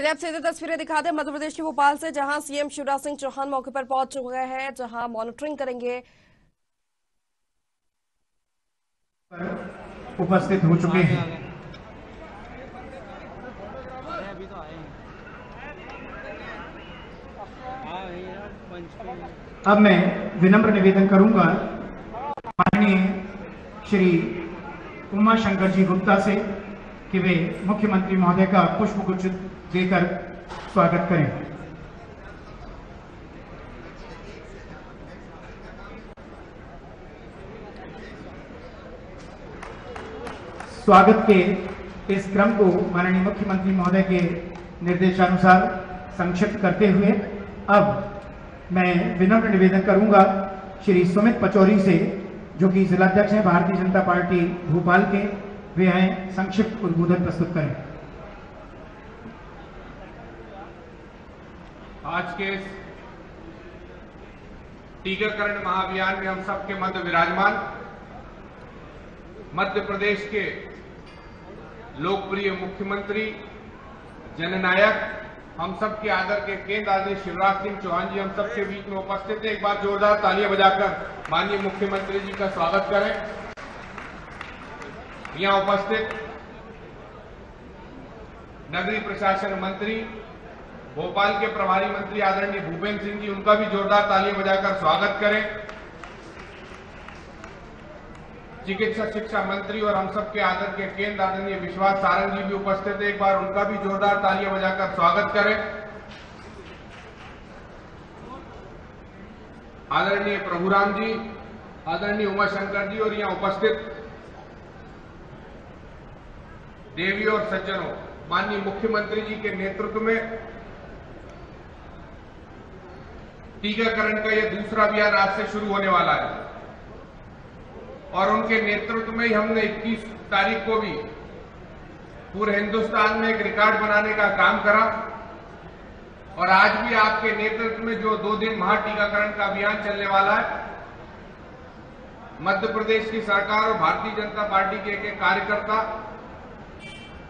चलिए अब सीधी तस्वीरें दिखा दें मध्य प्रदेश के भोपाल से, जहां सीएम शिवराज सिंह चौहान मौके पर पहुंच चुके हैं, जहां मॉनिटरिंग करेंगे। उपस्थित हो चुके हैं। अब मैं विनम्र निवेदन करूंगा माननीय श्री उमा शंकर जी गुप्ता से कि वे मुख्यमंत्री महोदय का पुष्पगुच्छ देकर स्वागत करें। स्वागत के इस क्रम को माननीय मुख्यमंत्री महोदय के निर्देशानुसार संक्षिप्त करते हुए अब मैं विनम्र निवेदन करूंगा श्री सुमित पचौरी से, जो कि जिलाध्यक्ष हैं भारतीय जनता पार्टी भोपाल के, वे हैं संक्षिप्त उद्बोधन प्रस्तुत करें। आज के टीकाकरण महाअभियान में हम सबके मध्य विराजमान मध्य प्रदेश के लोकप्रिय मुख्यमंत्री, जननायक, हम सबके आदर के केंद्र आदरणीय शिवराज सिंह चौहान जी हम सबके बीच में उपस्थित हैं। एक बार जोरदार तालियां बजाकर माननीय मुख्यमंत्री जी का स्वागत करें। यहां उपस्थित नगरीय प्रशासन मंत्री, भोपाल के प्रभारी मंत्री आदरणीय भूपेंद्र सिंह जी, उनका भी जोरदार तालियां बजाकर स्वागत करें। चिकित्सा शिक्षा मंत्री और हम सबके आदर के केंद्र आदरणीय विश्वास सारंग जी भी उपस्थित है, एक बार उनका भी जोरदार तालियां बजाकर स्वागत करें। आदरणीय प्रभुराम जी, आदरणीय उमा शंकर जी और यहां उपस्थित देवियों और सज्जनों, माननीय मुख्यमंत्री जी के नेतृत्व में टीकाकरण का यह दूसरा अभियान आज से शुरू होने वाला है और उनके नेतृत्व में ही हमने 21 तारीख को भी पूरे हिंदुस्तान में एक रिकॉर्ड बनाने का काम करा और आज भी आपके नेतृत्व में जो 2 दिन महा टीकाकरण का अभियान चलने वाला है, मध्य प्रदेश की सरकार और भारतीय जनता पार्टी के एक कार्यकर्ता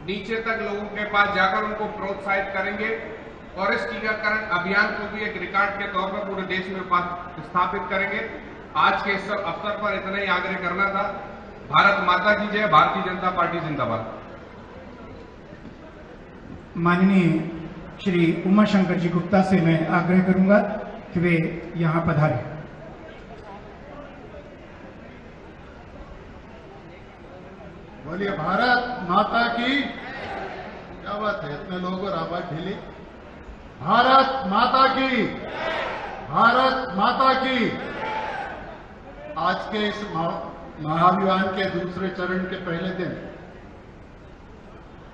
नीचे तक लोगों के पास जाकर उनको प्रोत्साहित करेंगे और इस टीकाकरण अभियान को भी एक रिकॉर्ड के तौर पर पूरे देश में स्थापित करेंगे। आज के इस अवसर पर इतना ही आग्रह करना था। भारत माता की जय, भारतीय जनता पार्टी जिंदाबाद। माननीय श्री उमा शंकर जी गुप्ता से मैं आग्रह करूंगा कि वे यहां पधारें। बोलिए भारत माता की। क्या बात है, इतने लोग और आवाज ढीली। भारत माता की, भारत माता की। आज के इस महाअभियान के दूसरे चरण के पहले दिन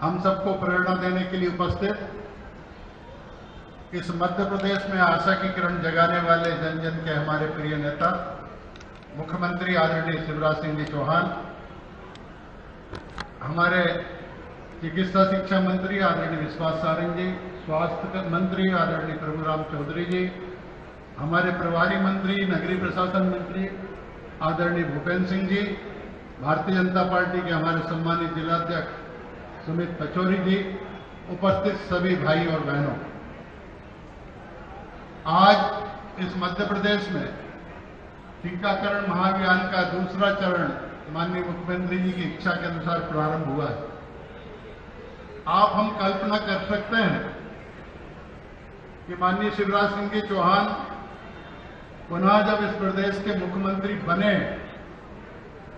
हम सबको प्रेरणा देने के लिए उपस्थित इस मध्य प्रदेश में आशा की किरण जगाने वाले जन जन के हमारे प्रिय नेता मुख्यमंत्री आदरणीय शिवराज सिंह जी चौहान, हमारे चिकित्सा शिक्षा मंत्री आदरणीय विश्वास सारंग जी, स्वास्थ्य मंत्री आदरणीय प्रभुराम चौधरी जी, हमारे प्रभारी मंत्री नगरीय प्रशासन मंत्री आदरणीय भूपेंद्र सिंह जी, भारतीय जनता पार्टी के हमारे सम्मानित जिलाध्यक्ष सुमित पचौरी जी, उपस्थित सभी भाई और बहनों, आज इस मध्य प्रदेश में टीकाकरण महाअभियान का दूसरा चरण माननीय मुख्यमंत्री जी की इच्छा के अनुसार प्रारंभ हुआ है। आप हम कल्पना कर सकते हैं कि माननीय शिवराज सिंह जी चौहान पुनः जब इस प्रदेश के मुख्यमंत्री बने,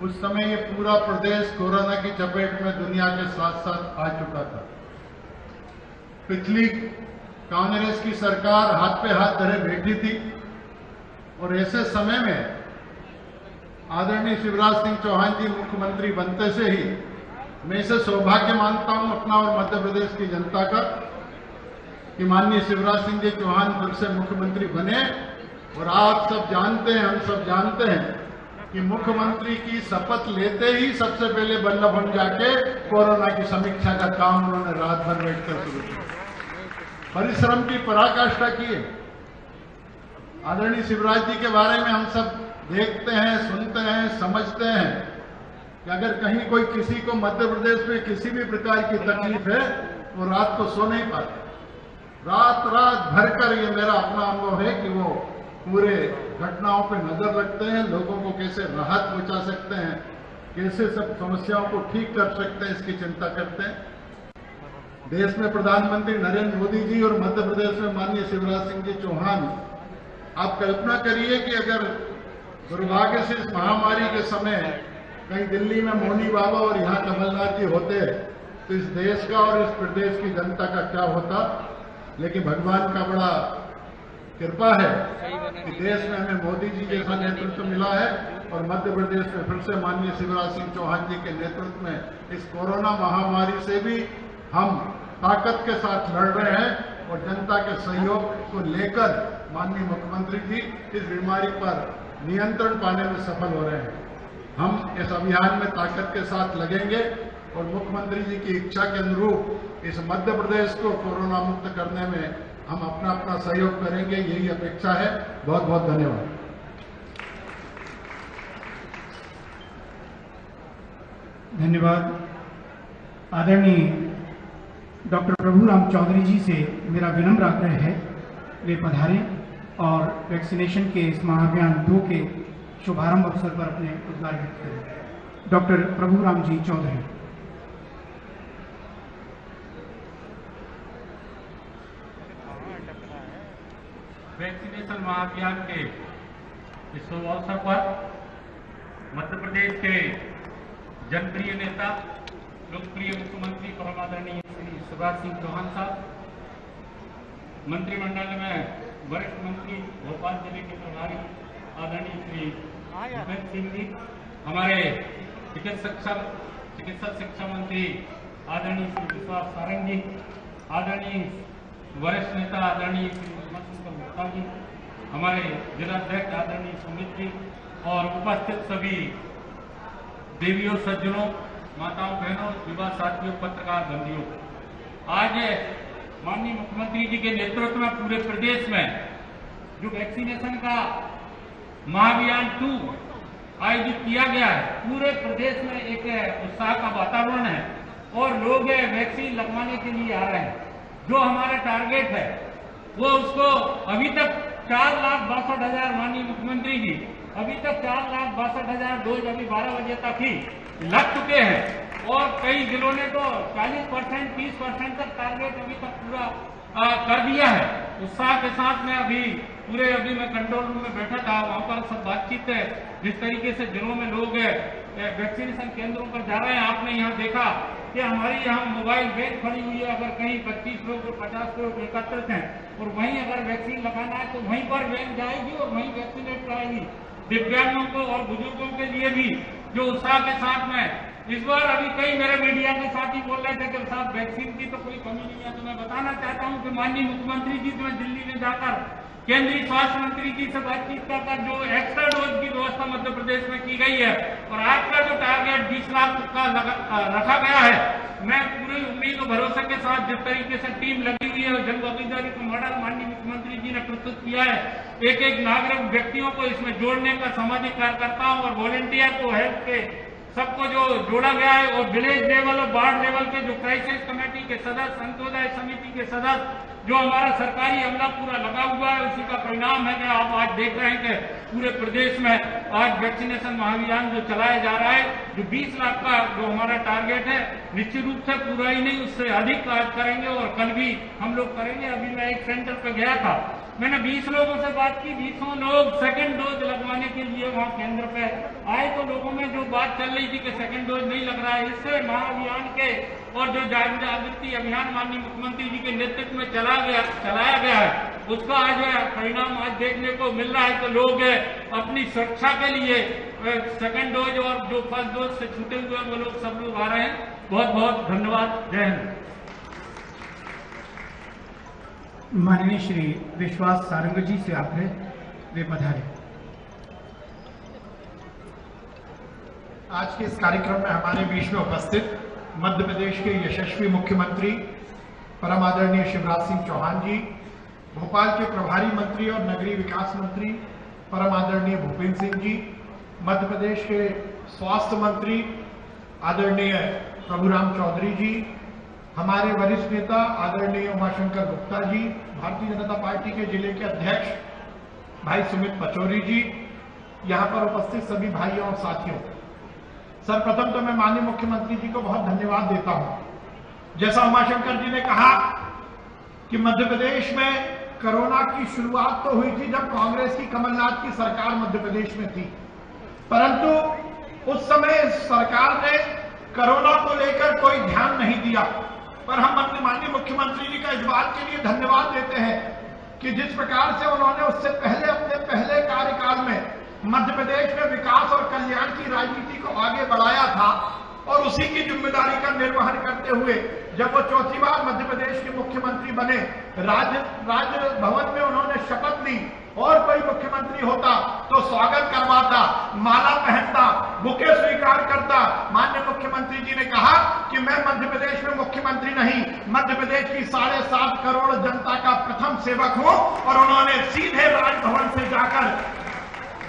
उस समय ये पूरा प्रदेश कोरोना की चपेट में दुनिया के साथ साथ आ चुका था। पिछली कांग्रेस की सरकार हाथ पे हाथ धरे बैठी थी और ऐसे समय में आदरणीय शिवराज सिंह चौहान जी मुख्यमंत्री बनते से ही मैं इसे सौभाग्य मानता हूं अपना और मध्य प्रदेश की जनता का कि माननीय शिवराज सिंह जी चौहान फिर से मुख्यमंत्री बने। और आप सब जानते हैं, हम सब जानते हैं कि मुख्यमंत्री की शपथ लेते ही सबसे पहले बल्लभगंज जाके कोरोना की समीक्षा का काम उन्होंने रात भर बैठकर शुरू किया, परिश्रम की पराकाष्ठा की है। आदरणीय शिवराज जी के बारे में हम सब देखते हैं, सुनते हैं, समझते हैं कि अगर कहीं कोई किसी को मध्य प्रदेश में किसी भी प्रकार की तकलीफ है वो रात को सो नहीं पाते। रात रात भर कर, ये मेरा अपना अनुभव है कि वो पूरे घटनाओं पे नजर रखते हैं, लोगों को कैसे राहत पहुंचा सकते हैं, कैसे सब समस्याओं को ठीक कर सकते हैं, इसकी चिंता करते हैं। देश में प्रधानमंत्री नरेंद्र मोदी जी और मध्य प्रदेश में माननीय शिवराज सिंह जी चौहान, आप कल्पना करिए कि अगर दुर्भाग्य से इस महामारी के समय कहीं दिल्ली में मोनी बाबा और यहाँ कमलनाथ जी होते तो इस देश का और इस प्रदेश की जनता का क्या होता। लेकिन भगवान का बड़ा कृपा है कि देश में हमें मोदी जी जैसा नेतृत्व मिला है और मध्य प्रदेश में फिर से माननीय शिवराज सिंह चौहान जी के नेतृत्व में इस कोरोना महामारी से भी हम ताकत के साथ लड़ रहे हैं और जनता के सहयोग को लेकर माननीय मुख्यमंत्री जी इस बीमारी पर नियंत्रण पाने में सफल हो रहे हैं। हम इस अभियान में ताकत के साथ लगेंगे और मुख्यमंत्री जी की इच्छा के अनुरूप इस मध्य प्रदेश को कोरोना मुक्त करने में हम अपना अपना सहयोग करेंगे, यही अपेक्षा है। बहुत बहुत धन्यवाद। धन्यवाद। आदरणीय डॉक्टर प्रभुराम चौधरी जी से मेरा विनम्र आग्रह है वे पधारें और वैक्सीनेशन के इस महाअभियान 2 के शुभारंभ अवसर पर अपने उद्गार व्यक्त करें। डॉक्टर प्रभुराम जी चौधरी। वैक्सीनेशन महाअभियान के इस शुभ अवसर पर मध्य प्रदेश के जनप्रिय नेता, लोकप्रिय मुख्यमंत्री परम आदरणीय श्री शिवराज सिंह चौहान साहब, मंत्रिमंडल में वरिष्ठ मंत्री भोपाल जिले के प्रभारी आदरणीय श्री भूपेंद्र सिंह जी, हमारे चिकित्सा शिक्षा मंत्री आदरणीय श्री विश्वास सारंग जी, आदरणीय वरिष्ठ नेता आदरणीय श्री गुप्ता जी, हमारे जिलाध्यक्ष आदरणीय सुमित जी और उपस्थित सभी देवियों, सज्जनों, माताओं, बहनों, विवाह साथियों, पत्रकार बंधुओं, आज माननीय मुख्यमंत्री जी के नेतृत्व में पूरे प्रदेश में जो वैक्सीनेशन का महाअभियान 2 आयोजित किया गया है, पूरे प्रदेश में एक उत्साह का वातावरण है और लोग वैक्सीन लगवाने के लिए आ रहे हैं। जो हमारा टारगेट है वो उसको अभी तक 4,62,000 माननीय मुख्यमंत्री जी अभी तक 4,62,000 डोज अभी 12 बजे तक ही लग चुके हैं और कई जिलों ने तो 40%, 30% तक टारगेट अभी तक पूरा कर दिया है। उत्साह के साथ में अभी मैं कंट्रोल रूम में बैठा था, वहां पर सब बातचीत है। जिस तरीके से जिलों में लोग वैक्सीनेशन केंद्रों पर जा रहे हैं, आपने यहाँ देखा कि हमारी यहाँ मोबाइल वैन खड़ी हुई है। अगर कहीं 25 लोग और 50 लोग एकत्रित हैं और वहीं अगर वैक्सीन लगाना है तो वहीं पर वैन जाएगी और वहीं वैक्सीनेट कराएगी। दिव्यांगों को और बुजुर्गों के लिए भी जो उत्साह के साथ में इस बार अभी कई मेरे मीडिया के साथी बोल रहे थे कि साहब वैक्सीन की तो कोई कमी नहीं है, तो मैं बताना चाहता हूं कि माननीय मुख्यमंत्री जी ने दिल्ली में जाकर केंद्रीय स्वास्थ्य मंत्री जी से बातचीत कर जो एक्स्ट्रा डोज की व्यवस्था मध्य प्रदेश में की गई है और आज का जो टारगेट 20 लाख का रखा गया है, मैं पूरी उम्मीद और भरोसे के साथ जिस तरीके से टीम लगी हुई है और जन भागीदारी का मॉडल माननीय मुख्यमंत्री जी ने प्रस्तुत किया है, एक नागरिक व्यक्तियों को इसमें जोड़ने का, सामाजिक कार्यकर्ताओं और वॉलेंटियर को, हेल्थ के सबको जो जोड़ा गया है और विलेज लेवल और वार्ड लेवल के जो क्राइसिस कमेटी के सदस्य, अंत्योदय समिति के सदस्य, जो हमारा सरकारी अमला पूरा लगा हुआ है, उसी का परिणाम है कि आप आज देख रहे हैं कि पूरे प्रदेश में आज वैक्सीनेशन महाअभियान जो चलाया जा रहा है, जो 20 लाख का जो हमारा टारगेट है, निश्चित रूप से पूरा ही नहीं उससे अधिक आज करेंगे और कल भी हम लोग करेंगे। अभी मैं एक सेंटर पे गया था, मैंने 20 लोगों से बात की, 20 लोग सेकंड डोज लगवाने के लिए वहां केंद्र पे आए, तो लोगों में जो बात चल रही थी कि सेकंड डोज नहीं लग रहा है, इससे महाअभियान के और जो जागृति अभियान माननीय मुख्यमंत्री जी के नेतृत्व में चलाया गया है, उसका आज परिणाम आज देखने को मिल रहा है। तो लोग अपनी सुरक्षा के लिए सेकंड डोज और जो फर्स्ट डोज से छूटे हुए वो लोग सब लोग आ रहे हैं। बहुत बहुत धन्यवाद। जय हिंद। माननीय श्री विश्वास सारंग जी से आग्रह, वे पधारे। आज के इस कार्यक्रम में हमारे बीच में उपस्थित मध्य प्रदेश के यशस्वी मुख्यमंत्री परम आदरणीय शिवराज सिंह चौहान जी, भोपाल के प्रभारी मंत्री और नगरीय विकास मंत्री परम आदरणीय भूपेंद्र सिंह जी, मध्य प्रदेश के स्वास्थ्य मंत्री आदरणीय प्रभुराम चौधरी जी, हमारे वरिष्ठ नेता आदरणीय उमाशंकर गुप्ता जी, भारतीय जनता पार्टी के जिले के अध्यक्ष भाई सुमित पचौरी जी, यहाँ पर उपस्थित सभी भाइयों और साथियों, सर्वप्रथम तो मैं माननीय मुख्यमंत्री जी को बहुत धन्यवाद देता हूं। जैसा उमाशंकर जी ने कहा कि मध्य प्रदेश में कोरोना की शुरुआत तो हुई थी जब कांग्रेस की कमलनाथ की सरकार मध्य प्रदेश में थी, परंतु उस समय सरकार ने कोरोना को लेकर कोई ध्यान नहीं दिया। पर हम माननीय मुख्यमंत्री जी का इस बात के लिए धन्यवाद देते हैं कि जिस प्रकार से उन्होंने उससे पहले अपने पहले कार्यकाल में मध्य प्रदेश में विकास और कल्याण की राजनीति को आगे बढ़ाया था और उसी की जिम्मेदारी का निर्वहन करते हुए जब वो चौथी बार मध्य प्रदेश के मुख्यमंत्री बने, राजभवन में उन्होंने शपथ ली और कोई मुख्यमंत्री होता तो स्वागत करवाता, माला पहनता, बुके स्वीकार करता। माननीय मुख्यमंत्री जी ने कहा कि मैं मध्य प्रदेश में मुख्यमंत्री नहीं, मध्य प्रदेश की 7.5 करोड़ जनता का प्रथम सेवक हूं। और उन्होंने सीधे राजभवन से जाकर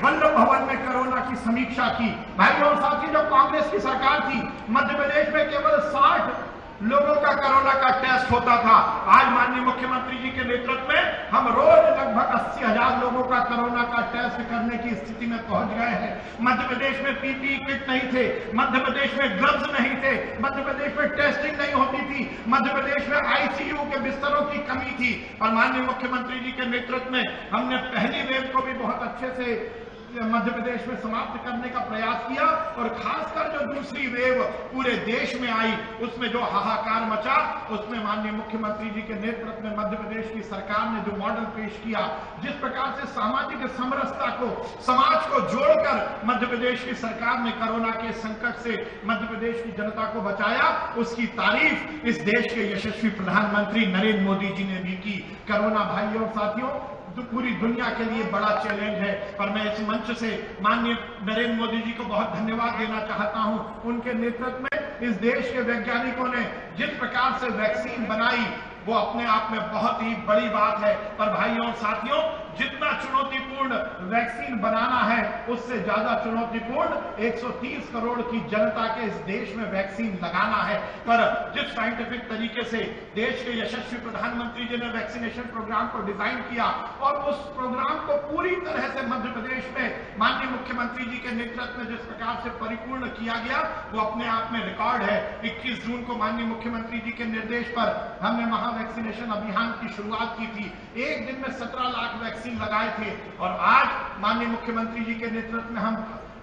वल्लभ भवन में कोरोना की समीक्षा की। भाइयों और साथियों, जब कांग्रेस की सरकार थी मध्य प्रदेश में केवल 60 लोगों का कोरोना का टेस्ट होता था। आज माननीय मुख्यमंत्री जी के नेतृत्व में हम रोज लगभग 80,000 लोगों का कोरोना का टेस्ट करने की स्थिति में पहुंच गए हैं। मध्य प्रदेश में पीपीई किट नहीं थे, मध्य प्रदेश में ग्लव्स नहीं थे, मध्य प्रदेश में टेस्टिंग नहीं होती थी, मध्य प्रदेश में आईसीयू के बिस्तरों की कमी थी। और माननीय मुख्यमंत्री जी के नेतृत्व में हमने पहली वेव को भी बहुत अच्छे से मध्य प्रदेश में समाप्त करने का प्रयास किया और खासकर जो दूसरी वेव पूरे देश में आई उसमें जो हाहाकार मचा, उसमें माननीय मुख्यमंत्री जी के नेतृत्व में मध्य प्रदेश की सरकार ने जो मॉडल पेश किया, जिस प्रकार से सामाजिक समरसता को, समाज को जोड़कर मध्य प्रदेश की सरकार ने कोरोना के संकट से मध्य प्रदेश की जनता को बचाया, उसकी तारीफ इस देश के यशस्वी प्रधानमंत्री नरेंद्र मोदी जी ने भी की। कोरोना भाइयों और साथियों पूरी दुनिया के लिए बड़ा चैलेंज है, पर मैं इस मंच से माननीय नरेंद्र मोदी जी को बहुत धन्यवाद देना चाहता हूं। उनके नेतृत्व में इस देश के वैज्ञानिकों ने जिस प्रकार से वैक्सीन बनाई वो अपने आप में बहुत ही बड़ी बात है। पर भाइयों और साथियों, जितना चुनौतीपूर्ण वैक्सीन बनाना है उससे ज्यादा चुनौतीपूर्ण 130 करोड़ की जनता के इस देश में वैक्सीन लगाना है। पर जिस साइंटिफिक तरीके से देश के यशस्वी प्रधानमंत्री जी ने वैक्सीनेशन प्रोग्राम को डिजाइन किया और उस प्रोग्राम को पूरी तरह से मध्य प्रदेश में माननीय मुख्यमंत्री जी के नेतृत्व में जिस प्रकार से परिपूर्ण किया गया वो अपने आप में रिकॉर्ड है। 21 जून को माननीय मुख्यमंत्री जी के निर्देश पर हमने वैक्सीनेशन अभियान की शुरुआत की थी। एक दिन में 17 लाख वैक्सीन लगाए थे और आज माननीय मुख्यमंत्री जी के नेतृत्व में हम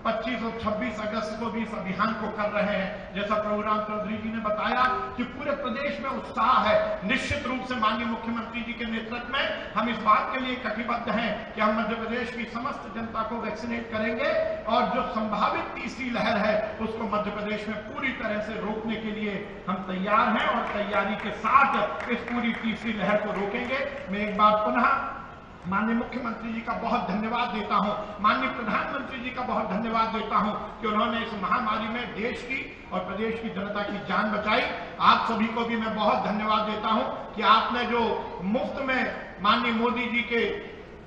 25 और 26 अगस्त को भी इस अभियान को कर रहे हैं। जैसा प्रोग्राम चौधरी जी ने बताया कि पूरे प्रदेश में उत्साह है। निश्चित रूप से माननीय मुख्यमंत्री जी के नेतृत्व में हम इस बात के लिए कटिबद्ध हैं कि हम मध्य प्रदेश की समस्त जनता को वैक्सीनेट करेंगे और जो संभावित तीसरी लहर है उसको मध्य प्रदेश में पूरी तरह से रोकने के लिए हम तैयार हैं और तैयारी के साथ इस पूरी तीसरी लहर को रोकेंगे। मैं एक बार पुनः माननीय मुख्यमंत्री जी का बहुत धन्यवाद देता हूं, माननीय प्रधानमंत्री जी का बहुत धन्यवाद देता हूं कि उन्होंने इस महामारी में देश की और प्रदेश की जनता की जान बचाई। आप सभी को भी मैं बहुत धन्यवाद देता हूं कि आपने जो मुफ्त में माननीय मोदी जी के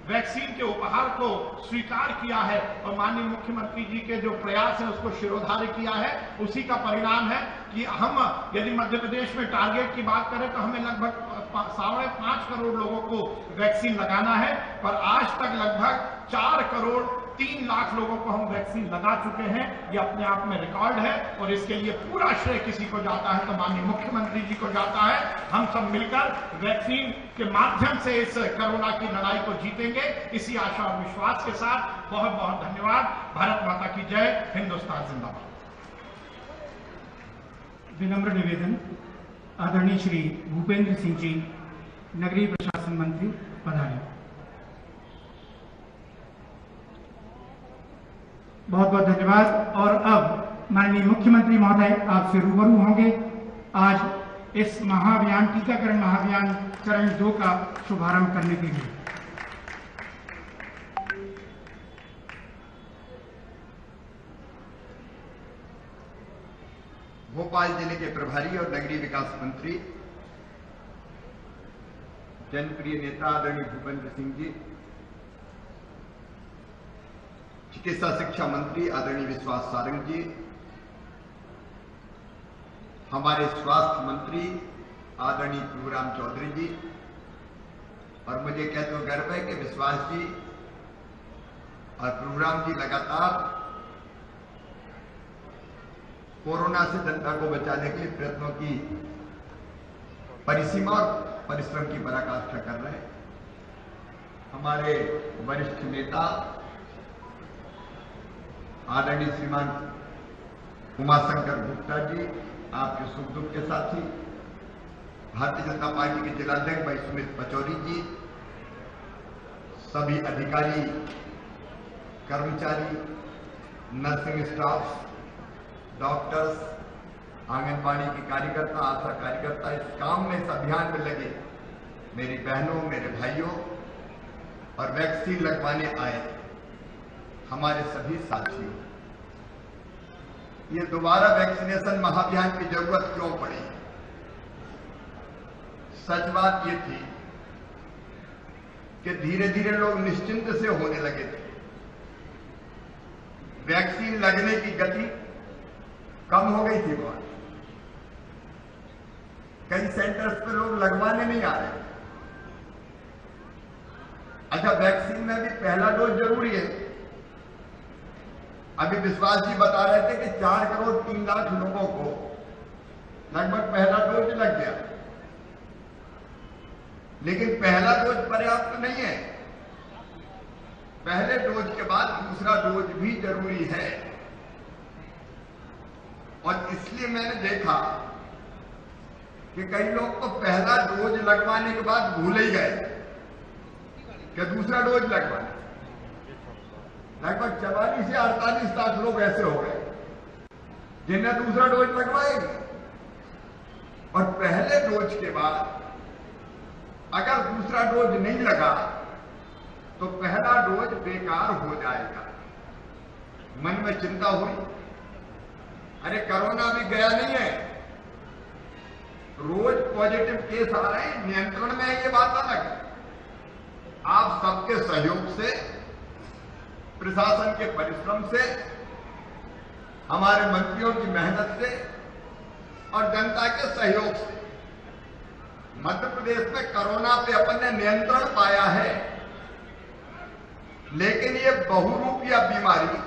वैक्सीन के उपहार को स्वीकार किया है और माननीय मुख्यमंत्री जी के जो प्रयास है उसको शिरोधार्य किया है, उसी का परिणाम है कि हम यदि मध्य प्रदेश में टारगेट की बात करें तो हमें लगभग 5.5 करोड़ लोगों को वैक्सीन लगाना है, पर आज तक लगभग 4 करोड़ 3 लाख लोगों को हम वैक्सीन लगा चुके हैं। ये अपने आप में रिकॉर्ड है और इसके लिए पूरा श्रेय किसी को जाता है तो माननीय मुख्यमंत्री जी को जाता है। हम सब मिलकर वैक्सीन के माध्यम से इस कोरोना की लड़ाई को जीतेंगे, इसी आशा और विश्वास के साथ बहुत बहुत धन्यवाद। भारत माता की जय, हिंदुस्तान जिंदाबाद। विनम्र निवेदन, आदरणीय श्री भूपेंद्र सिंह जी, नगरीय प्रशासन मंत्री पधारें। बहुत बहुत धन्यवाद। और अब माननीय मुख्यमंत्री महोदय आपसे रूबरू होंगे आज इस महाअभियान, टीकाकरण महाअभियान चरण 2 का शुभारंभ करने के लिए। भोपाल जिले के प्रभारी और नगरीय विकास मंत्री, जनप्रिय नेता आदरणीय भूपेंद्र सिंह जी, चिकित्सा शिक्षा मंत्री आदरणीय विश्वास सारंग जी, हमारे स्वास्थ्य मंत्री आदरणीय प्रभुराम चौधरी जी, और मुझे कहते हुए गर्व है कि विश्वास जी और प्रभुराम जी लगातार कोरोना से जनता को बचाने के लिए प्रयत्नों की परिसीमा और परिश्रम की पराकाष्ठा कर रहे हैं। हमारे वरिष्ठ नेता आदरणीय श्रीमान उमाशंकर गुप्ता जी, आपके सुख दुख के साथी, भारतीय जनता पार्टी के जिलाध्यक्ष भाई सुमित पचौरी जी, सभी अधिकारी, कर्मचारी, नर्सिंग स्टाफ, डॉक्टर्स, आंगनबाड़ी के कार्यकर्ता, आशा कार्यकर्ता, इस काम में, इस अभियान में लगे मेरी बहनों, मेरे भाइयों और वैक्सीन लगवाने आए हमारे सभी साथियों, ये दोबारा वैक्सीनेशन महाअभियान की जरूरत क्यों पड़ी? सच बात ये थी कि धीरे धीरे लोग निश्चिंत से होने लगे थे। वैक्सीन लगने की गति कम हो गई थी बहुत। कई सेंटर्स पे लोग लगवाने नहीं आ रहे। अच्छा, वैक्सीन में भी पहला डोज जरूरी है। अभी विश्वास जी बता रहे थे कि 4 करोड़ 3 लाख लोगों को लगभग पहला डोज लग गया, लेकिन पहला डोज पर्याप्त नहीं है। पहले डोज के बाद दूसरा डोज भी जरूरी है। और इसलिए मैंने देखा कि कई लोग तो पहला डोज लगवाने के बाद भूल ही गए कि दूसरा डोज लगवाना। लगभग 44 से 48 लाख लोग ऐसे हो गए जिन्हें दूसरा डोज लगवाएंगे, और पहले डोज के बाद अगर दूसरा डोज नहीं लगा तो पहला डोज बेकार हो जाएगा। मन में चिंता हुई, अरे कोरोना भी गया नहीं है, रोज पॉजिटिव केस आ रहे हैं, नियंत्रण में है, ये बात अलग है। आप सबके सहयोग से, प्रशासन के परिश्रम से, हमारे मंत्रियों की मेहनत से और जनता के सहयोग से मध्य प्रदेश में कोरोना पे अपन ने नियंत्रण पाया है। लेकिन ये बहुरूपिया बीमारी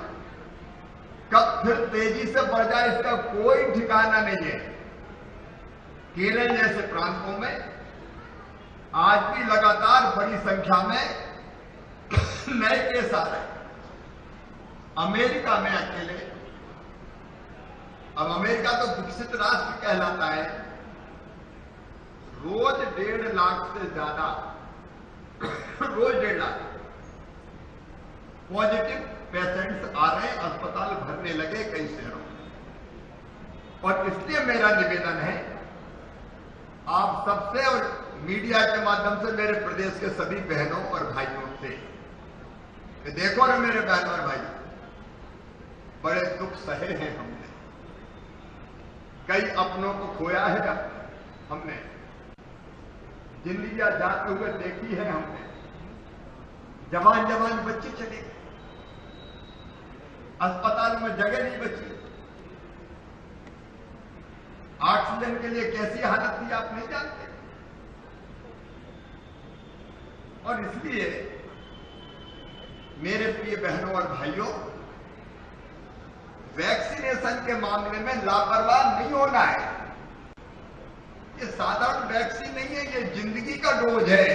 कब फिर तेजी से बढ़ जाए इसका कोई ठिकाना नहीं है। केरल जैसे प्रांतों में आज भी लगातार बड़ी संख्या में नए केस आ रहे हैं। अमेरिका में अकेले, अब अमेरिका तो विकसित राष्ट्र कहलाता है, रोज 1.5 लाख से ज्यादा, रोज 1.5 लाख पॉजिटिव पेशेंट्स आ रहे हैं, अस्पताल भरने लगे कई शहरों में। और इसलिए मेरा निवेदन है आप सबसे और मीडिया के माध्यम से मेरे प्रदेश के सभी बहनों और भाइयों से, देखो ना मेरे बहनों और भाई, बड़े दुख सहे हैं हमने, कई अपनों को खोया है हमने, जिंदगियां जाते हुए देखी है हमने, जवान जवान बच्चे चले गए, अस्पताल में जगह नहीं बची, ऑक्सीजन के लिए कैसी हालत थी आप नहीं जानते। और इसलिए मेरे प्रिय बहनों और भाइयों, वैक्सीनेशन के मामले में लापरवाह नहीं होना है। ये साधारण वैक्सीन नहीं है, ये जिंदगी का डोज है।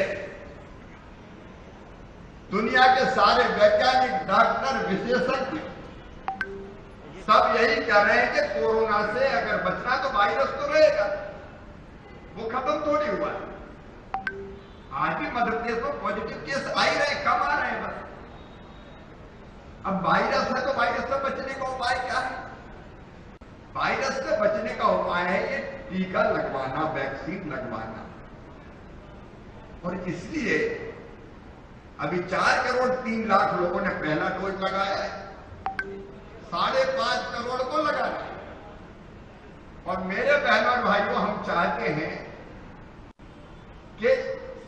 दुनिया के सारे वैज्ञानिक, डॉक्टर, विशेषज्ञ सब यही कह रहे हैं कि कोरोना से अगर बचना तो वायरस तो रहेगा, वो खत्म थोड़ी हुआ है। आज भी मध्य प्रदेश में पॉजिटिव केस आ ही रहे, कम आ रहे हैं बस। अब वायरस है तो वायरस से बचने का उपाय क्या है? वायरस से बचने का उपाय है ये टीका लगवाना, वैक्सीन लगवाना। और इसलिए अभी 4 करोड़ 3 लाख लोगों ने पहला डोज लगाया है, 5.5 करोड़ को लगाना है। और मेरे बहनों और भाइयों, हम चाहते हैं कि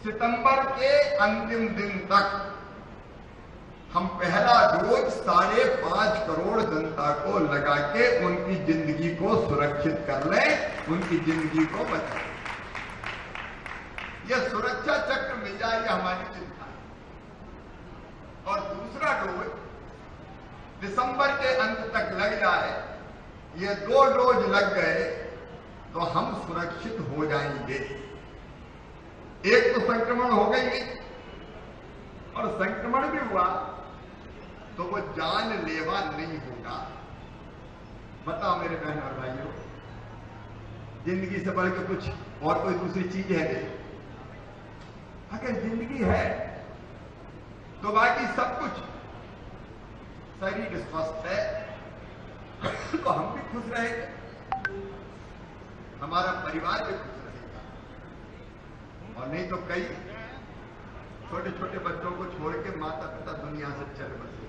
सितंबर के अंतिम दिन तक हम पहला डोज 5.5 करोड़ जनता को लगा के उनकी जिंदगी को सुरक्षित कर लें, उनकी जिंदगी को बचाएं। ये सुरक्षा चक्र मिल जाए, ये हमारी चिंता है। और दूसरा डोज दिसंबर के अंत तक लग जाए, ये 2 डोज लग गए तो हम सुरक्षित हो जाएंगे। एक तो संक्रमण हो गई और संक्रमण भी हुआ तो वो जानलेवा नहीं होगा। बताओ मेरे बहन और भाइयों, जिंदगी से बढ़ के कुछ और कोई दूसरी चीज है नहीं? अगर जिंदगी है तो बाकी सब कुछ। शरीर स्वस्थ है तो हम भी खुश रहेंगे, हमारा परिवार भी खुश रहेगा। और नहीं तो कई छोटे छोटे बच्चों को छोड़ के माता पिता दुनिया से चल बसे।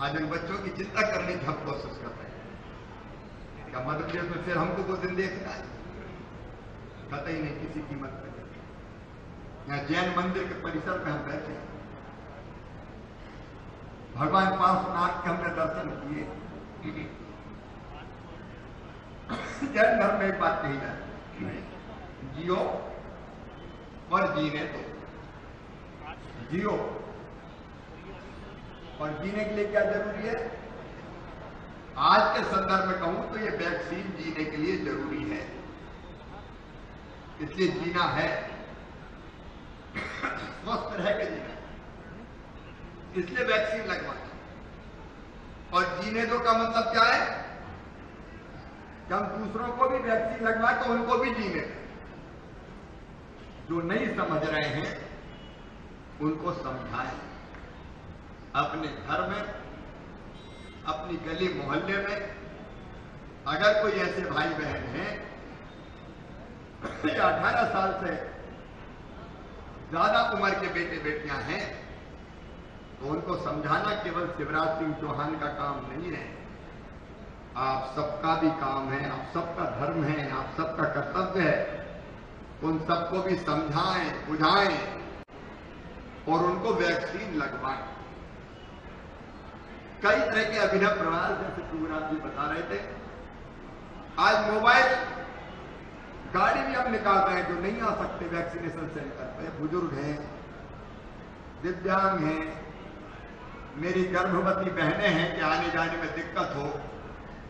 आज इन बच्चों की चिंता करने की हम कोशिश कर रहे हैं। क्या मध्य प्रदेश में फिर हमको वो दिन देखना है? कतई नहीं, किसी कीमत पर। यहाँ जैन मंदिर के परिसर में हम बैठे हैं, भगवान पार्श्वनाथ के हमने दर्शन किए। जैन धर्म में एक बात कही जाए, जियो और जीने दो। जियो और जीने के लिए क्या जरूरी है? आज के संदर्भ में कहूं तो ये वैक्सीन जीने के लिए जरूरी है, इसलिए जीना है, स्वस्थ रह के जीना, इसलिए वैक्सीन लगवाना। और जीने दो का मतलब क्या है? कि हम दूसरों को भी वैक्सीन लगवाए तो उनको भी जीने दें। जो नहीं समझ रहे हैं उनको समझाएं। अपने घर में, अपनी गली मोहल्ले में अगर कोई ऐसे भाई बहन हैं या 18 साल से ज्यादा उम्र के बेटे बेटियां हैं तो उनको समझाना केवल शिवराज सिंह चौहान का काम नहीं है, आप सबका भी काम है, आप सबका धर्म है, आप सबका कर्तव्य है। उन सबको भी समझाएं, बुझाएं और उनको वैक्सीन लगवाएं। कई तरह के अभिनव प्रयास, जैसे शिवराज जी बता रहे थे, आज मोबाइल गाड़ी भी हम निकाल रहे हैं जो नहीं आ सकते वैक्सीनेशन सेंटर पे, बुजुर्ग हैं, दिव्यांग हैं, मेरी गर्भवती बहनें हैं कि आने जाने में दिक्कत हो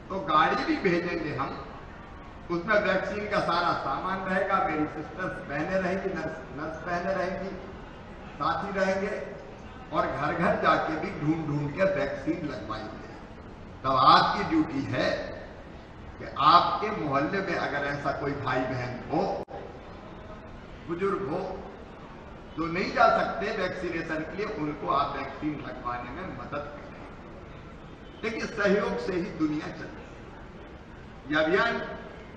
तो गाड़ी भी भेजेंगे हम, उसमें वैक्सीन का सारा सामान रहेगा, मेरी सिस्टर्स बहनें रहेंगी, नर्स बहनें रहेंगी, साथी रहेंगे और घर घर जाके भी ढूंढ ढूंढ के वैक्सीन लगवाएंगे। तब आपकी ड्यूटी है कि आपके मोहल्ले में अगर ऐसा कोई भाई बहन हो, बुजुर्ग हो, जो नहीं जा सकते वैक्सीनेशन के लिए, उनको आप वैक्सीन लगवाने में मदद करें। देखिए, सहयोग से ही दुनिया चलती है। यह अभियान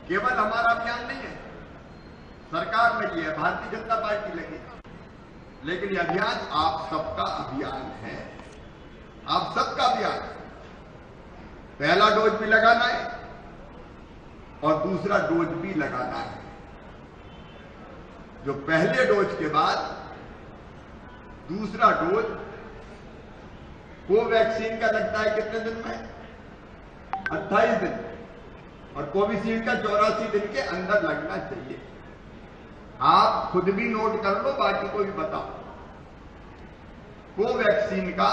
केवल हमारा अभियान नहीं है, सरकार लगी है, भारतीय जनता पार्टी लगी, लेकिन यह अभियान आप सबका अभियान है, आप सबका अभियान। पहला डोज भी लगाना है और दूसरा डोज भी लगाना है। जो पहले डोज के बाद दूसरा डोज कोवैक्सीन का लगता है कितने दिन में? 28 दिन, और कोविशील्ड का 84 दिन के अंदर लगना चाहिए। आप खुद भी नोट कर लो, बाकी को भी बताओ। कोवैक्सीन का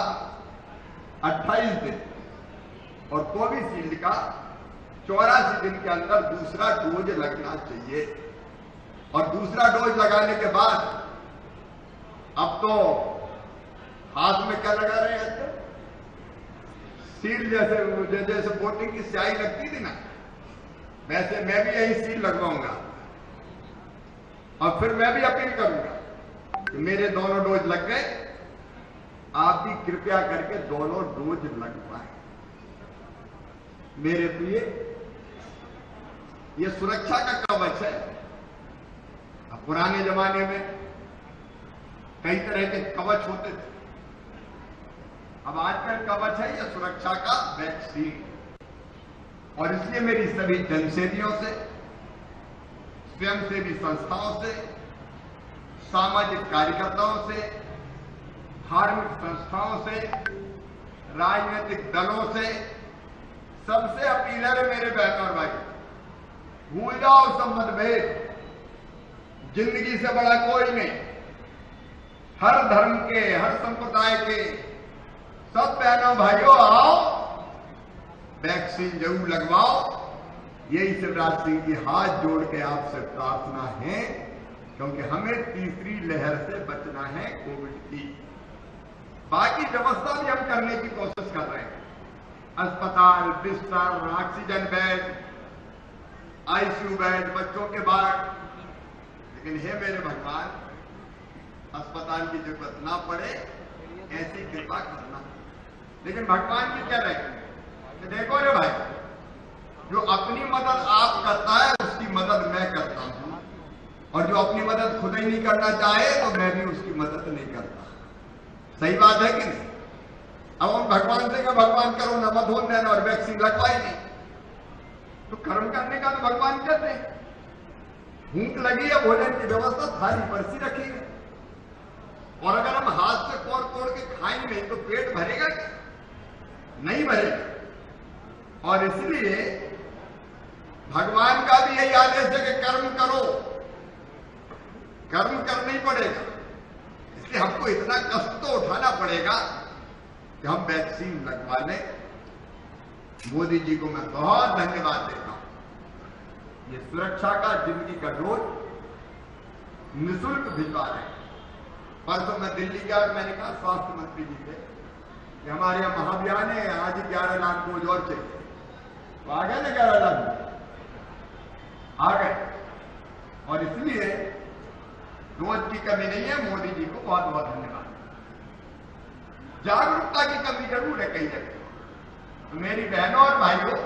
28 दिन और कोविशील्ड का 84 दिन के अंदर दूसरा डोज लगना चाहिए। और दूसरा डोज लगाने के बाद अब तो हाथ में क्या लगा रहे हैं? सील, जैसे वोटिंग की स्याही लगती थी ना, वैसे मैं भी यही सील लगवाऊंगा। और फिर मैं भी अपील करूंगा कि मेरे दोनों डोज लग गए, आप भी कृपया करके दोनों डोज लगवाएं। मेरे प्रिय, ये सुरक्षा का कवच है। अब पुराने जमाने में कई तरह के कवच होते थे, अब आजकल कवच है ये सुरक्षा का वैक्सीन। और इसलिए मेरी सभी जनसेवियों से, स्वयंसेवी संस्थाओं से, सामाजिक कार्यकर्ताओं से, धार्मिक संस्थाओं से, राजनीतिक दलों से, सबसे अपील है मेरे बहनों और भाई, भूल जाओ सब मतभेद, जिंदगी से बड़ा कोई नहीं। हर धर्म के, हर संप्रदाय के सब बहनों भाइयों आओ, वैक्सीन जरूर लगवाओ। यही शिवराज सिंह जी हाथ जोड़ के आपसे प्रार्थना है, क्योंकि हमें तीसरी लहर से बचना है कोविड की। बाकी व्यवस्था भी हम करने की कोशिश कर रहे हैं, अस्पताल, बिस्तर, ऑक्सीजन बेड, आईसीयू बेड, बच्चों के वार्ड। लेकिन हे मेरे भगवान, अस्पताल की जरूरत ना पड़े ऐसी कृपा करना। लेकिन भगवान भी कह रहे हैं कि देखो रे भाई, जो अपनी मदद आप करता है उसकी मदद मैं करता हूं, और जो अपनी मदद खुद ही नहीं करना चाहे तो मैं भी उसकी मदद नहीं करता। सही बात है कि नहीं? अब हम भगवान से भगवान करो ना मत हो देना और वैक्सीन लगवाई नहीं, तो कर्म करने का तो भगवान कहते हैं। भूख लगी है, भोजन की व्यवस्था थाली परसी रखी है, और अगर हम हाथ से तोड़ तोड़ के खाएंगे तो पेट भरेगा क्या? नहीं भरेगा। और इसलिए भगवान का भी यही आदेश है कि कर्म करो, कर्म करना ही पड़ेगा। इसलिए हमको इतना कष्ट तो उठाना पड़ेगा कि हम वैक्सीन लगवा लें। मोदी जी को मैं बहुत धन्यवाद देता हूं, ये सुरक्षा का, जिंदगी का डोज निःशुल्क भिजवा रहे हैं। परसों मैं दिल्ली गया और मैंने कहा स्वास्थ्य मंत्री जी से कि हमारे यहाँ महाअभियान है, आज 11 लाख डोज और चाहिए। तो आ गए ना 11 लाख आ गए, और इसलिए डोज की कमी नहीं है। मोदी जी को बहुत बहुत धन्यवाद। जागरूकता की कमी जरूर है कई जगह। तो मेरी बहनों और भाइयों,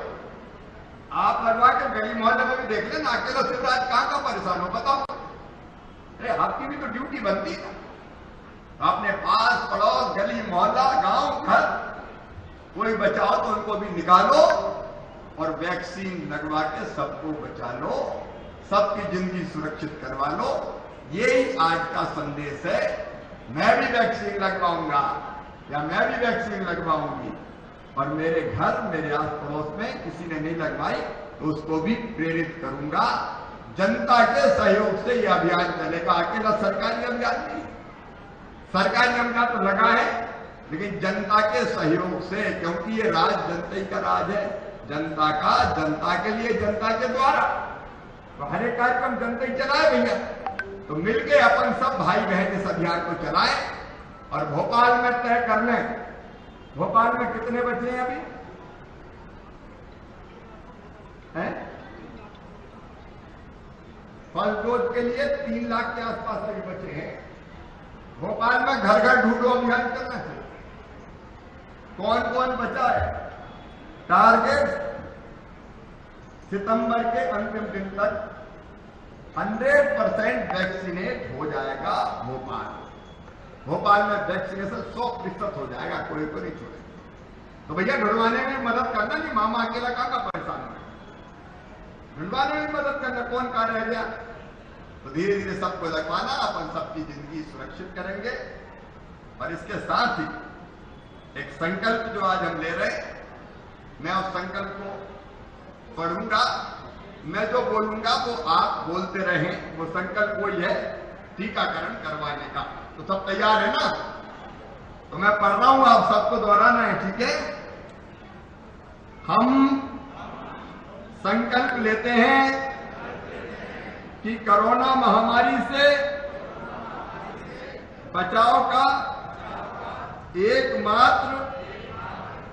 आप लगवा के गली मोहल्ले में भी देख लेना, अकेला शिवराज कहां परेशान हो बताओ। अरे आपकी भी तो ड्यूटी बनती है, अपने पास पड़ोस, गली मोहल्ला, गांव घर कोई बचाओ तो उनको भी निकालो और वैक्सीन लगवा के सबको बचा लो, सबकी जिंदगी सुरक्षित करवा लो। यही आज का संदेश है। मैं भी वैक्सीन लगवाऊंगा या मैं भी वैक्सीन लगवाऊंगी, और मेरे घर, मेरे आस पड़ोस में किसी ने नहीं लगवाई तो उसको भी प्रेरित करूंगा। जनता के सहयोग से यह अभियान चलेगा, अकेला सरकारी अभियान नहीं। सरकारी अभियान तो लगा है, लेकिन जनता के सहयोग से, क्योंकि ये राज जनता ही का राज है, जनता का, जनता के लिए, जनता के द्वारा। तो हर एक कार्यक्रम जनता ही चलाए भैया। तो मिलके अपन सब भाई बहन इस अभियान को चलाएं और भोपाल में तय कर लें। भोपाल में कितने बचे हैं अभी? हैं? फर्स्ट डोज के लिए 3 लाख के आसपास अभी बचे हैं। भोपाल में घर घर ढूंढो अभियान करना चाहिए। कौन कौन बचा है? टारगेट सितंबर के अंतिम दिन तक 100% वैक्सीनेट हो जाएगा भोपाल। भोपाल में वैक्सीनेशन 100% हो जाएगा, कोई को नहीं छोड़ेगा। तो भैया ढूंढवाने में मदद करना, नहीं मामा अकेला कहां परेशान हो, ढूंढवाने में मदद करना। कौन कहां रह गया? तो धीरे धीरे सबको लगवाना, अपन सबकी जिंदगी सुरक्षित करेंगे। और इसके साथ ही एक संकल्प जो आज हम ले रहे हैं, मैं उस संकल्प को पढ़ूंगा, मैं जो बोलूंगा वो आप बोलते रहें। वो संकल्प वही है, टीकाकरण करवाने का। तो सब तैयार है ना? तो मैं पढ़ रहा हूं, आप सबको दोहराना है, ठीक है? हम संकल्प लेते हैं कि कोरोना महामारी से बचाव का एकमात्र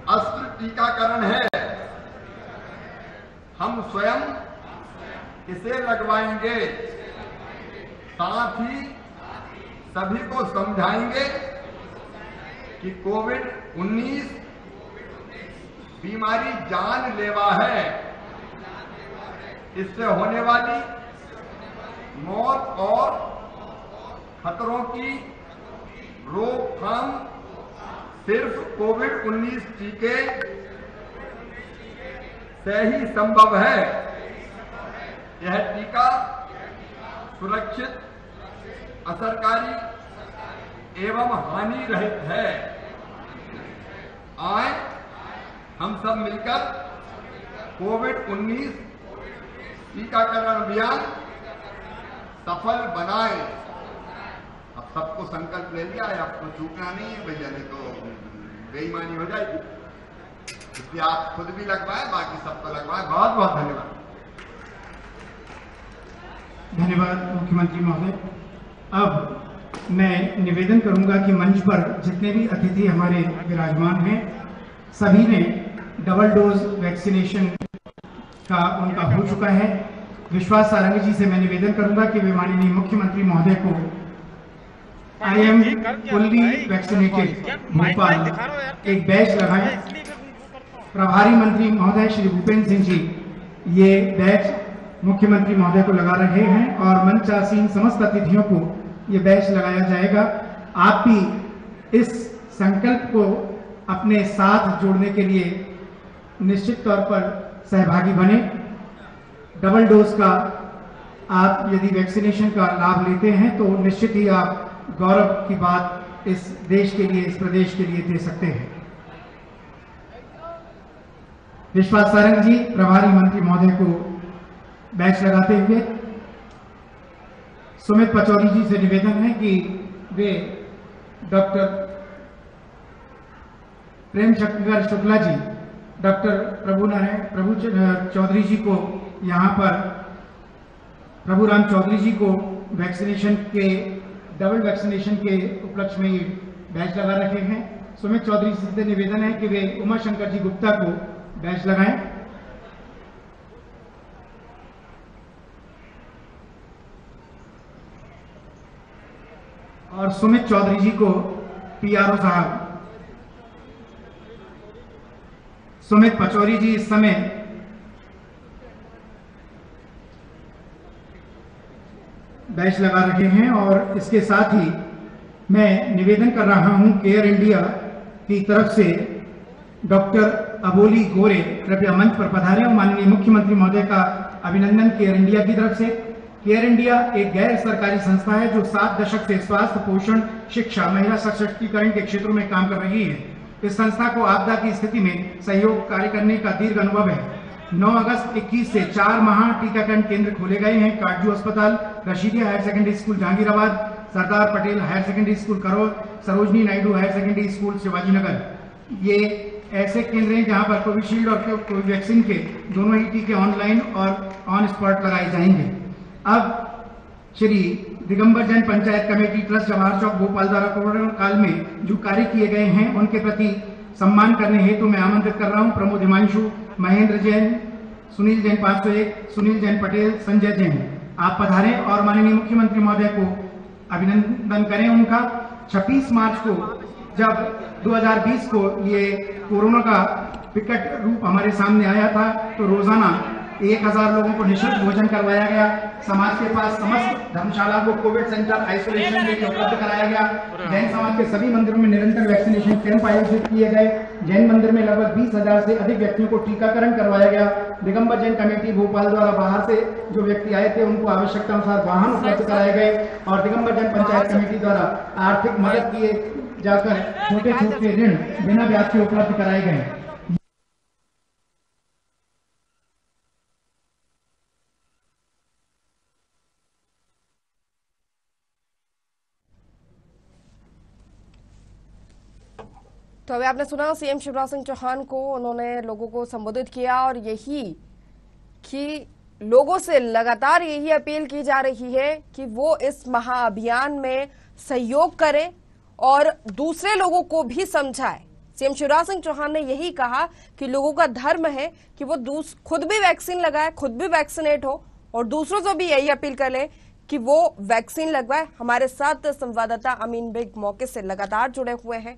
अस्त्र टीकाकरण है। हम स्वयं इसे लगवाएंगे, साथ ही सभी को समझाएंगे कि कोविड-19 बीमारी जानलेवा है। इससे होने वाली मौत और खतरों की रोकथाम सिर्फ कोविड-19 टीके से ही संभव है। यह टीका सुरक्षित, असरकारी एवं हानि रहित है। आए हम सब मिलकर कोविड-19 टीकाकरण अभियान सफल बनाए। अब सबको संकल्प ले लिया है, अब तो चूकना नहीं है भैया, नहीं तो बेईमानी हो जाएगी। इसलिए आप खुद भी लगवाए, बाकी सबको लगवाए। बहुत बहुत धन्यवाद। धन्यवाद मुख्यमंत्री महोदय। अब मैं निवेदन करूंगा कि मंच पर जितने भी अतिथि हमारे विराजमान हैं, सभी ने डबल डोज वैक्सीनेशन का उनका हो चुका है। विश्वास सारंगी जी से मैं निवेदन करूंगा कि वे माननीय मुख्यमंत्री महोदय को I am fully vaccinated Bhopal एक बैच लगाएं। प्रभारी मंत्री महोदय श्री भूपेंद्र सिंह जी ये बैच मुख्यमंत्री महोदय को लगा रहे हैं और मंचासीन समस्त अतिथियों को ये बैच लगाया जाएगा। आप भी इस संकल्प को अपने साथ जोड़ने के लिए निश्चित तौर पर सहभागी बने। डबल डोज का आप यदि वैक्सीनेशन का लाभ लेते हैं तो निश्चित ही आप गौरव की बात इस देश के लिए, इस प्रदेश के लिए दे सकते हैं। विश्वास सारंग जी प्रभारी मंत्री महोदय को बैच लगाते हुए सुमित पचौरी जी से निवेदन है कि वे डॉक्टर प्रेम शंकर शुक्ला जी, डॉक्टर प्रभु चौधरी जी को यहाँ पर, प्रभु राम चौधरी जी को वैक्सीनेशन के डबल वैक्सीनेशन के उपलक्ष्य में बैच लगा रखे हैं। सुमित चौधरी जी से निवेदन है कि वे उमा शंकर जी गुप्ता को बैच लगाएं। और सुमित चौधरी जी को पीआरओ साहब, सुमित पचौरी जी इस समय बैच लगा रहे हैं। और इसके साथ ही मैं निवेदन कर रहा हूं केयर इंडिया की तरफ से डॉक्टर अबोली गोरे कृपया मंच पर पधारें और माननीय मुख्यमंत्री महोदय का अभिनंदन केयर इंडिया की तरफ से। केयर इंडिया एक गैर सरकारी संस्था है जो 7 दशक से स्वास्थ्य, पोषण, शिक्षा, महिला सशक्तिकरण के क्षेत्रों में काम कर रही है। इस संस्था को आपदा की स्थिति में सहयोग कार्य करने का दीर्घ अनुभव है। 9 अगस्त 21 से 4 माह टीकाकरण केंद्र खोले गए हैं। काटजू अस्पताल, Rashidiya higher secondary school Jahangirabad, Sardar Patel higher secondary school Karol, Sarojini Naidu higher secondary school Shivajinagar, ये ऐसे केंद्र हैं जहां पर कोविशील्ड और कोवैक्सीन के दोनों ही टीके ऑनलाइन और ऑन स्पॉट लगाए जाएंगे। अब श्री दिगंबर जैन पंचायत कमेटी ट्रस्ट जवाहर चौक भोपाल द्वारा कोरोना काल में जो कार्य किए गए हैं उनके प्रति सम्मान करने हेतु मैं आमंत्रित कर रहा हूं प्रमोद हिमांशु, महेंद्र जैन, सुनील जैन 501, सुनील जैन पटेल, संजय जैन। आप पधारें और माननीय मुख्यमंत्री महोदय को अभिनंदन करें उनका। 26 मार्च को जब 2020 को ये कोरोना का विकट रूप हमारे सामने आया था तो रोजाना 1000 लोगों को निःशुल्क भोजन करवाया गया। समाज के पास समस्त धर्मशाला को कोविड सेंटर आइसोलेशन के लिए उपलब्ध कराया गया। जैन समाज के सभी मंदिरों में निरंतर वैक्सीनेशन कैंप आयोजित किए गए। जैन मंदिर में लगभग 20,000 से अधिक व्यक्तियों को टीकाकरण करवाया गया। दिगंबर जैन कमेटी भोपाल द्वारा बाहर से जो व्यक्ति आए थे उनको आवश्यकता अनुसार वाहन उपलब्ध कराए गए और दिगंबर जैन पंचायत कमेटी द्वारा आर्थिक मदद किए जाकर छोटे छोटे ऋण बिना ब्याज के उपलब्ध कराए गए। तो अभी आपने सुना सीएम शिवराज सिंह चौहान को, उन्होंने लोगों को संबोधित किया और यही कि लोगों से लगातार यही अपील की जा रही है कि वो इस महाअभियान में सहयोग करें और दूसरे लोगों को भी समझाएं। सीएम शिवराज सिंह चौहान ने यही कहा कि लोगों का धर्म है कि वो खुद भी वैक्सीन लगाए, खुद भी वैक्सीनेट हो और दूसरों से भी यही अपील कर ले कि वो वैक्सीन लगवाए। हमारे साथ संवाददाता अमीन बेग मौके से लगातार जुड़े हुए हैं।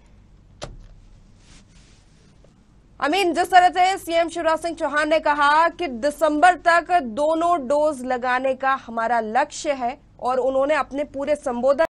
अमीन, जिस तरह से सीएम शिवराज सिंह चौहान ने कहा कि दिसंबर तक दोनों डोज लगाने का हमारा लक्ष्य है और उन्होंने अपने पूरे संबोधन